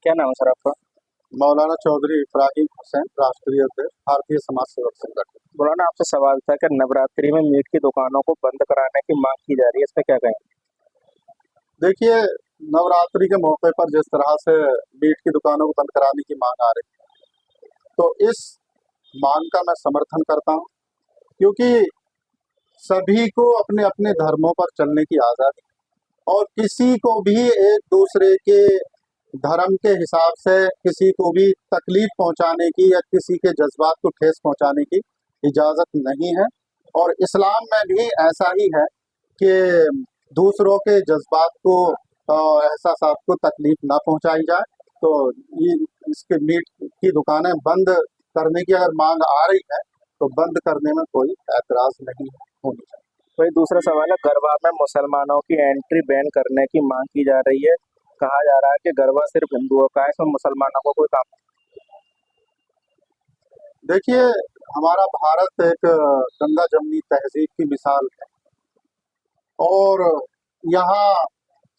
क्या नाम है सर आपका? मौलाना चौधरी इब्राहिम हुसैन, राष्ट्रीय अध्यक्ष, भारतीय समाज सेवक संगठन। मौलाना आपसे सवाल था कि नवरात्रि में मीट की दुकानों को बंद कराने की मांग की जा रही है, इस पे क्या कहेंगे? देखिए, नवरात्रि के मौके पर जिस तरह से मीट की दुकानों को बंद कराने की मांग आ रही है, तो इस मांग का मैं समर्थन करता हूं, क्योंकि सभी को अपने अपने धर्मों पर चलने की आज़ादी है और किसी को भी एक दूसरे के धर्म के हिसाब से किसी को भी तकलीफ पहुंचाने की या किसी के जज्बात को ठेस पहुंचाने की इजाज़त नहीं है। और इस्लाम में भी ऐसा ही है कि दूसरों के जज्बात को, एहसासात को तकलीफ ना पहुंचाई जाए। तो ये इसके मीट की दुकानें बंद करने की अगर मांग आ रही है तो बंद करने में कोई ऐतराज नहीं होनी चाहिए। वही दूसरा सवाल है, गरबा में मुसलमानों की एंट्री बैन करने की मांग की जा रही है। कहा जा रहा है कि गरबा सिर्फ हिंदुओं का है, इसमें मुसलमानों को कोई काम देखिए, हमारा भारत एक गंगा जमनी तहजीब की मिसाल है और यहाँ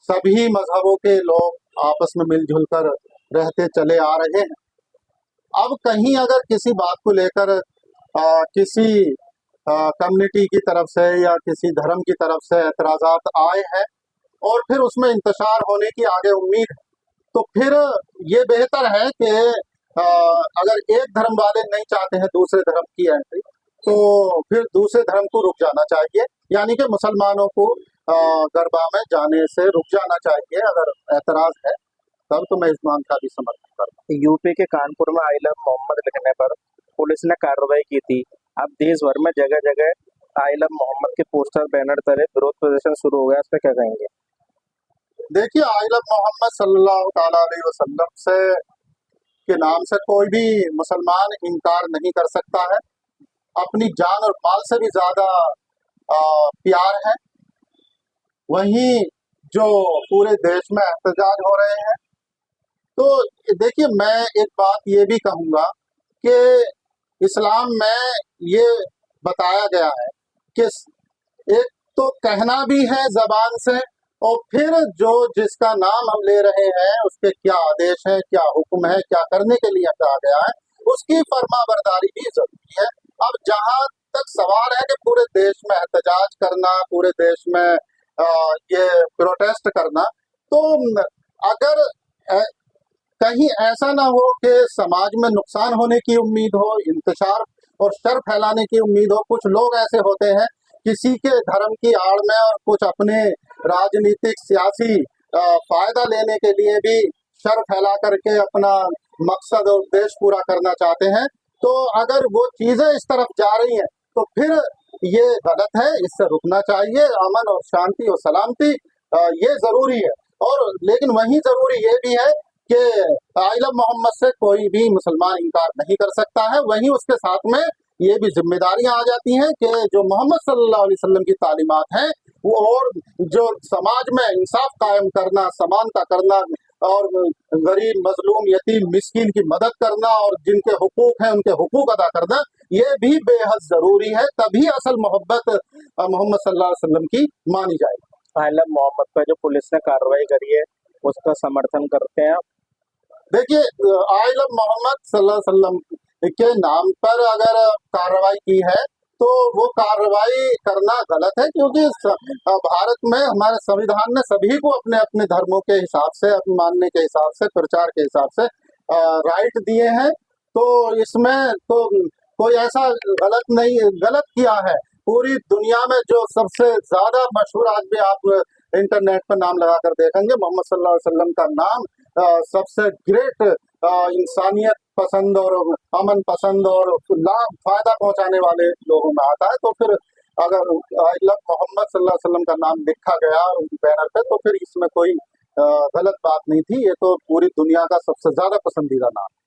सभी मजहबों के लोग आपस में मिलजुल कर रहते चले आ रहे हैं। अब कहीं अगर किसी बात को लेकर किसी कम्युनिटी की तरफ से या किसी धर्म की तरफ से एतराज़ात आए हैं और फिर उसमें इंतशार होने की आगे उम्मीद है, तो फिर ये बेहतर है कि अगर एक धर्म वाले नहीं चाहते हैं दूसरे धर्म की एंट्री, तो फिर दूसरे धर्म को रुक जाना चाहिए, यानी कि मुसलमानों को गरबा में जाने से रुक जाना चाहिए। अगर एतराज है तब तो मैं इस मांग का भी समर्थन करता हूँ। यूपी के कानपुर में आई लव मोहम्मद लिखने पर पुलिस ने कार्रवाई की थी। अब देश भर में जगह जगह आई लव मोहम्मद के पोस्टर बैनर तले विरोध प्रदर्शन शुरू हो गया, इस पे क्या कहेंगे? देखिए, आई लव मोहम्मद सल्लल्लाहु ताला अलैहि वसल्लम से के नाम से कोई भी मुसलमान इनकार नहीं कर सकता है। अपनी जान और माल से भी ज्यादा प्यार है। वहीं जो पूरे देश में एहतजाज हो रहे हैं, तो देखिए, मैं एक बात ये भी कहूँगा कि इस्लाम में ये बताया गया है कि एक तो कहना भी है जबान से, और फिर जो जिसका नाम हम ले रहे हैं उसके क्या आदेश है, क्या हुक्म है, क्या करने के लिए कहा गया है, उसकी फर्माबरदारी भी जरूरी है। अब जहां तक सवाल है कि पूरे देश में एहतजाज करना, पूरे देश में ये प्रोटेस्ट करना, तो अगर कहीं ऐसा ना हो कि समाज में नुकसान होने की उम्मीद हो, इंतशार और शर फैलाने की उम्मीद हो। कुछ लोग ऐसे होते हैं किसी के धर्म की आड़ में और कुछ अपने राजनीतिक सियासी फायदा लेने के लिए भी शर फैला करके अपना मकसद और उद्देश्य पूरा करना चाहते हैं। तो अगर वो चीजें इस तरफ जा रही हैं तो फिर ये गलत है, इससे रुकना चाहिए। अमन और शांति और सलामती ये जरूरी है। और लेकिन वही जरूरी ये भी है कि आई लव मोहम्मद से कोई भी मुसलमान इनकार नहीं कर सकता है। वहीं उसके साथ में ये भी जिम्मेदारियां आ जाती हैं कि जो मोहम्मद सल्लल्लाहु अलैहि वसल्लम की तालीमात हैं वो, और जो समाज में इंसाफ कायम करना, समानता करना और गरीब, मजलूम, यतीम, मिस्कीन की मदद करना और जिनके हुकूक हैं उनके हुकूक अदा करना, ये भी बेहद जरूरी है। तभी असल मोहब्बत मोहम्मद सल्लल्लाहु अलैहि वसल्लम की मानी जाएगी। आई लव मोहम्मद पर जो पुलिस ने कार्रवाई करी है उसका समर्थन करते हैं? देखिए, आई लव मोहम्मद सल्लल्लाहु अलैहि वसल्लम के नाम पर अगर कार्रवाई की है तो वो कार्रवाई करना गलत है, क्योंकि भारत में हमारे संविधान ने सभी को अपने अपने धर्मों के हिसाब से, अपने मानने के हिसाब से, प्रचार के हिसाब से राइट दिए हैं। तो इसमें तो कोई ऐसा गलत किया है। पूरी दुनिया में जो सबसे ज्यादा मशहूर, आज भी आप इंटरनेट पर नाम लगाकर देखेंगे, मोहम्मद सल्लल्लाहु अलैहि वसल्लम का नाम सबसे ग्रेट इंसानियत पसंद और अमन पसंद और लाभ फायदा पहुंचाने वाले लोगों में आता है। तो फिर अगर आई लव मोहम्मद सल्लल्लाहु अलैहि वसल्लम का नाम लिखा गया बैनर पे, तो फिर इसमें कोई गलत बात नहीं थी। ये तो पूरी दुनिया का सबसे ज्यादा पसंदीदा नाम है।